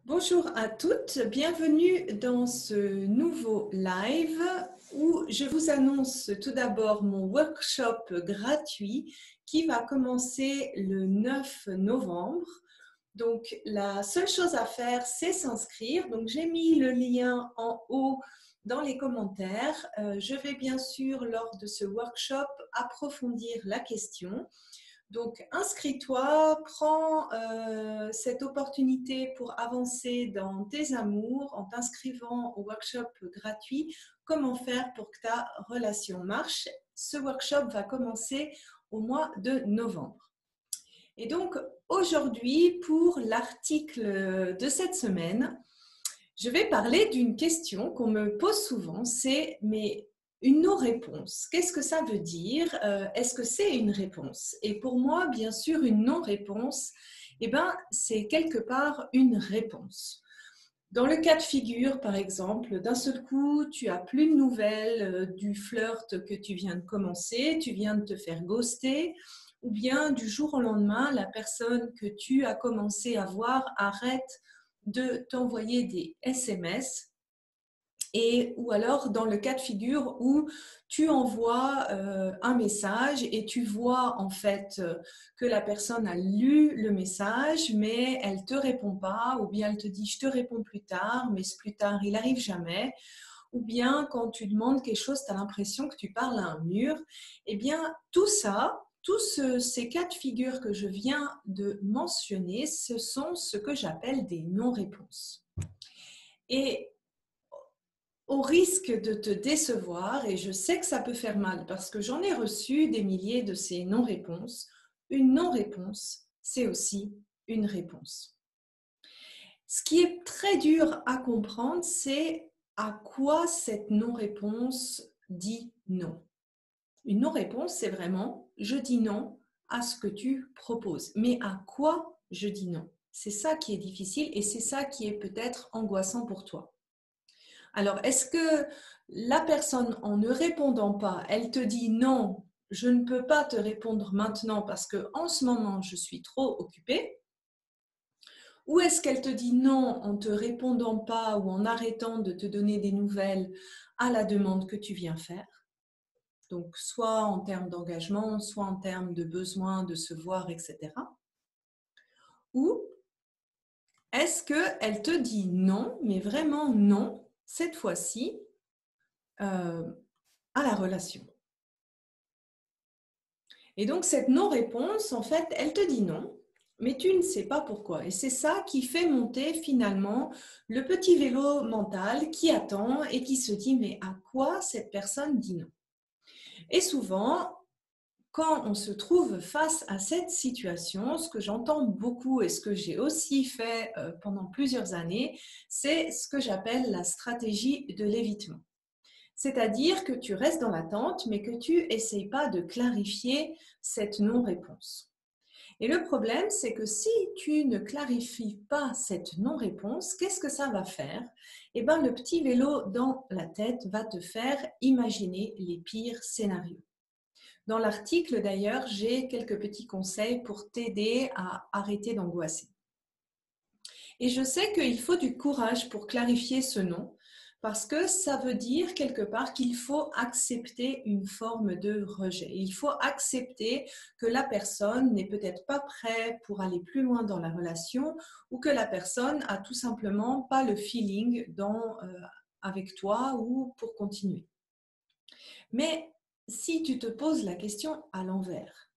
Bonjour à toutes, bienvenue dans ce nouveau live où je vous annonce tout d'abord mon workshop gratuit qui va commencer le 9 novembre. Donc la seule chose à faire, c'est s'inscrire. Donc j'ai mis le lien en haut dans les commentaires. Je vais bien sûr lors de ce workshop approfondir la question. Donc, inscris-toi, prends cette opportunité pour avancer dans tes amours en t'inscrivant au workshop gratuit « Comment faire pour que ta relation marche ». Ce workshop va commencer au mois de novembre. Et donc, aujourd'hui, pour l'article de cette semaine, je vais parler d'une question qu'on me pose souvent, c'est « mais une non-réponse, qu'est-ce que ça veut dire? Est-ce que c'est une réponse ?» Et pour moi, bien sûr, une non-réponse, c'est quelque part une réponse. Dans le cas de figure, par exemple, d'un seul coup, tu n'as plus de nouvelles du flirt que tu viens de commencer, tu viens de te faire ghoster, ou bien du jour au lendemain, la personne que tu as commencé à voir arrête de t'envoyer des SMS. Ou alors dans le cas de figure où tu envoies un message et tu vois en fait que la personne a lu le message mais elle ne te répond pas, ou bien elle te dit je te réponds plus tard, mais ce plus tard il n'arrive jamais, ou bien quand tu demandes quelque chose tu as l'impression que tu parles à un mur. Eh bien tout ça, ces cas de figure que je viens de mentionner, ce sont ce que j'appelle des non-réponses. Et au risque de te décevoir, et je sais que ça peut faire mal parce que j'en ai reçu des milliers de ces non-réponses, une non-réponse, c'est aussi une réponse. Ce qui est très dur à comprendre, c'est à quoi cette non-réponse dit non. Une non-réponse, c'est vraiment « je dis non à ce que tu proposes ». Mais à quoi je dis non? C'est ça qui est difficile et c'est ça qui est peut-être angoissant pour toi. Alors, est-ce que la personne, en ne répondant pas, elle te dit non, je ne peux pas te répondre maintenant parce qu'en ce moment, je suis trop occupée? Ou est-ce qu'elle te dit non en te répondant pas ou en arrêtant de te donner des nouvelles à la demande que tu viens faire? Donc, soit en termes d'engagement, soit en termes de besoin de se voir, etc. Ou est-ce qu'elle te dit non, mais vraiment non, cette fois-ci, à la relation? Et donc, cette non-réponse, en fait, elle te dit non, mais tu ne sais pas pourquoi. Et c'est ça qui fait monter finalement le petit vélo mental qui attend et qui se dit « mais à quoi cette personne dit non ?» Et souvent, quand on se trouve face à cette situation, ce que j'entends beaucoup et ce que j'ai aussi fait pendant plusieurs années, c'est ce que j'appelle la stratégie de l'évitement. C'est-à-dire que tu restes dans l'attente, mais que tu n'essayes pas de clarifier cette non-réponse. Et le problème, c'est que si tu ne clarifies pas cette non-réponse, qu'est-ce que ça va faire? Eh bien, le petit vélo dans la tête va te faire imaginer les pires scénarios. Dans l'article, d'ailleurs, j'ai quelques petits conseils pour t'aider à arrêter d'angoisser. Et je sais qu'il faut du courage pour clarifier ce non, parce que ça veut dire quelque part qu'il faut accepter une forme de rejet. Il faut accepter que la personne n'est peut-être pas prête pour aller plus loin dans la relation, ou que la personne a tout simplement pas le feeling avec toi ou pour continuer. Mais si tu te poses la question à l'envers,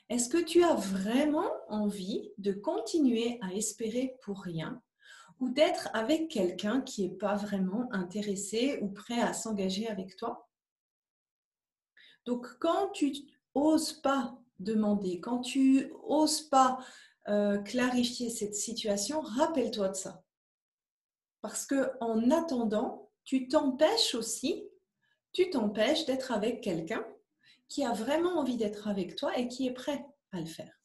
est-ce que tu as vraiment envie de continuer à espérer pour rien, ou d'être avec quelqu'un qui n'est pas vraiment intéressé ou prêt à s'engager avec toi? Donc, quand tu n'oses pas demander, quand tu n'oses pas clarifier cette situation, rappelle-toi de ça. Parce qu'en attendant, tu t'empêches d'être avec quelqu'un qui a vraiment envie d'être avec toi et qui est prêt à le faire.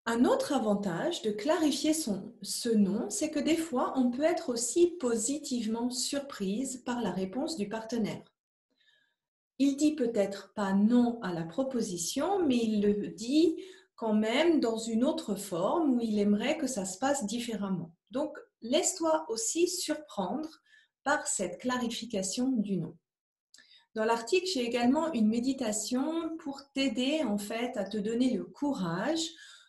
Un autre avantage de clarifier ce non, c'est que des fois, on peut être aussi positivement surprise par la réponse du partenaire. Il dit peut-être pas non à la proposition, mais il le dit quand même dans une autre forme où il aimerait que ça se passe différemment. Donc, laisse-toi aussi surprendre par cette clarification du non. Dans l'article, j'ai également une méditation pour t'aider en fait à te donner le courage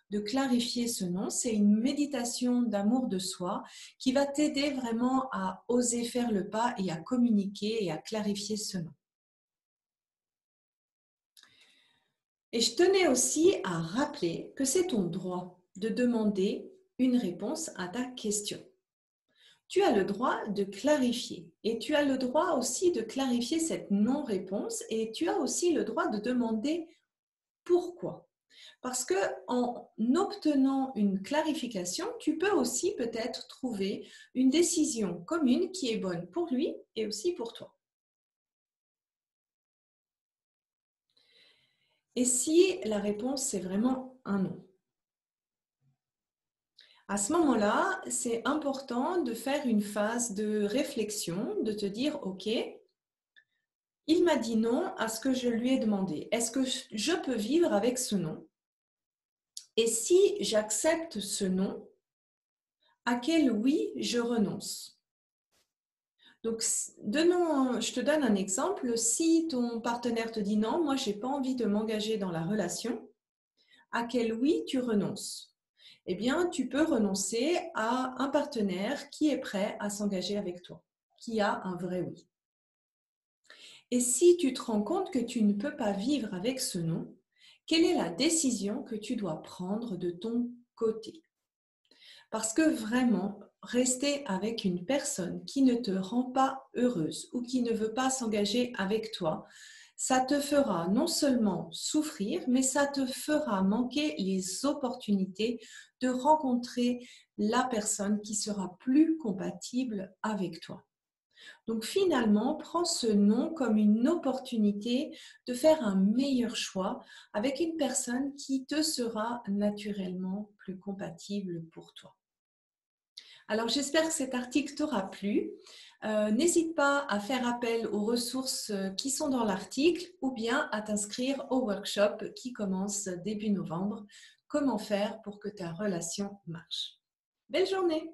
de clarifier ce non. C'est une méditation d'amour de soi qui va t'aider vraiment à oser faire le pas et à communiquer et à clarifier ce non. Et je tenais aussi à rappeler que c'est ton droit de demander une réponse à ta question. Tu as le droit de clarifier et tu as le droit aussi de clarifier cette non-réponse et tu as aussi le droit de demander pourquoi. Parce que en obtenant une clarification, tu peux aussi peut-être trouver une décision commune qui est bonne pour lui et aussi pour toi. Et si la réponse c'est vraiment un non? À ce moment-là, c'est important de faire une phase de réflexion, de te dire, OK, il m'a dit non à ce que je lui ai demandé. Est-ce que je peux vivre avec ce non? Et si j'accepte ce non, à quel oui je renonce? Donc, je te donne un exemple. Si ton partenaire te dit non, moi, je n'ai pas envie de m'engager dans la relation, à quel oui tu renonces? Eh bien, tu peux renoncer à un partenaire qui est prêt à s'engager avec toi, qui a un vrai oui. Et si tu te rends compte que tu ne peux pas vivre avec ce non, quelle est la décision que tu dois prendre de ton côté? Parce que vraiment, rester avec une personne qui ne te rend pas heureuse ou qui ne veut pas s'engager avec toi, ça te fera non seulement souffrir, mais ça te fera manquer les opportunités de rencontrer la personne qui sera plus compatible avec toi. Donc finalement, prends ce non comme une opportunité de faire un meilleur choix avec une personne qui te sera naturellement plus compatible pour toi. Alors j'espère que cet article t'aura plu. N'hésite pas à faire appel aux ressources qui sont dans l'article ou bien à t'inscrire au workshop qui commence début novembre. Comment faire pour que ta relation marche? Belle journée!